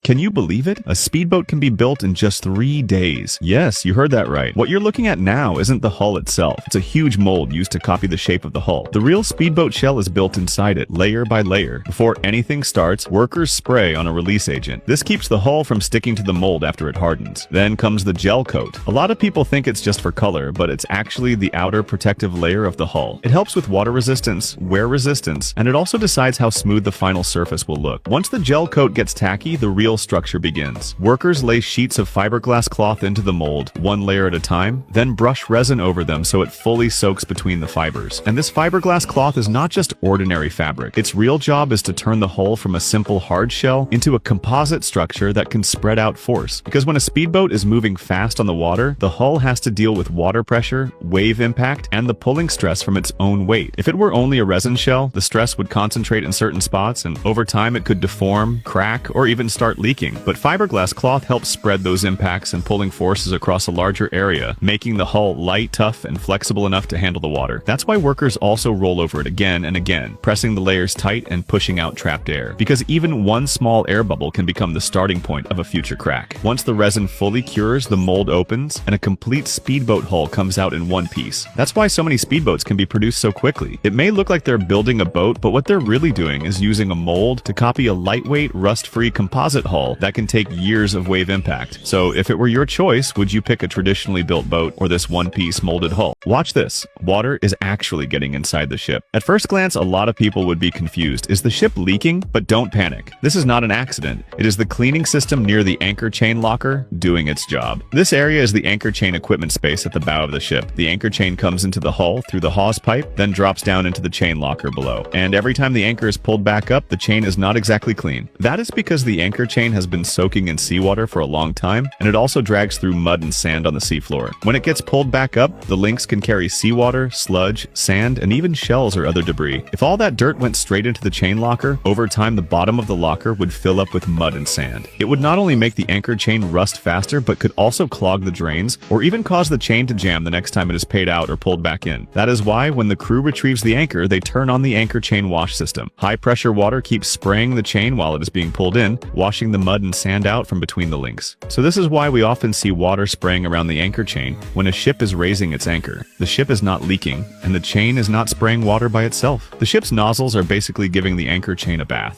Can you believe it? A speedboat can be built in just 3 days. Yes, you heard that right. What you're looking at now isn't the hull itself. It's a huge mold used to copy the shape of the hull. The real speedboat shell is built inside it, layer by layer. Before anything starts, workers spray on a release agent. This keeps the hull from sticking to the mold after it hardens. Then comes the gel coat. A lot of people think it's just for color, but it's actually the outer protective layer of the hull. It helps with water resistance, wear resistance, and it also decides how smooth the final surface will look. Once the gel coat gets tacky, the real structure begins. Workers lay sheets of fiberglass cloth into the mold, one layer at a time, then brush resin over them so it fully soaks between the fibers. And this fiberglass cloth is not just ordinary fabric. Its real job is to turn the hull from a simple hard shell into a composite structure that can spread out force. Because when a speedboat is moving fast on the water, the hull has to deal with water pressure, wave impact, and the pulling stress from its own weight. If it were only a resin shell, the stress would concentrate in certain spots, and over time it could deform, crack, or even start leaking. But fiberglass cloth helps spread those impacts and pulling forces across a larger area, making the hull light, tough, and flexible enough to handle the water. That's why workers also roll over it again and again, pressing the layers tight and pushing out trapped air. Because even one small air bubble can become the starting point of a future crack. Once the resin fully cures, the mold opens, and a complete speedboat hull comes out in one piece. That's why so many speedboats can be produced so quickly. It may look like they're building a boat, but what they're really doing is using a mold to copy a lightweight, rust-free composite hull that can take years of wave impact. So if it were your choice, would you pick a traditionally built boat or this one-piece molded hull? Watch this. Water is actually getting inside the ship. At first glance, a lot of people would be confused. Is the ship leaking? But don't panic. This is not an accident. It is the cleaning system near the anchor chain locker doing its job. This area is the anchor chain equipment space at the bow of the ship. The anchor chain comes into the hull through the hawse pipe, then drops down into the chain locker below. And every time the anchor is pulled back up, the chain is not exactly clean. That is because the anchor chain has been soaking in seawater for a long time, and it also drags through mud and sand on the seafloor. When it gets pulled back up, the links can carry seawater, sludge, sand, and even shells or other debris. If all that dirt went straight into the chain locker, over time the bottom of the locker would fill up with mud and sand. It would not only make the anchor chain rust faster, but could also clog the drains, or even cause the chain to jam the next time it is paid out or pulled back in. That is why when the crew retrieves the anchor, they turn on the anchor chain wash system. High pressure water keeps spraying the chain while it is being pulled in, washing the mud and sand out from between the links. So this is why we often see water spraying around the anchor chain when a ship is raising its anchor. The ship is not leaking, and the chain is not spraying water by itself. The ship's nozzles are basically giving the anchor chain a bath.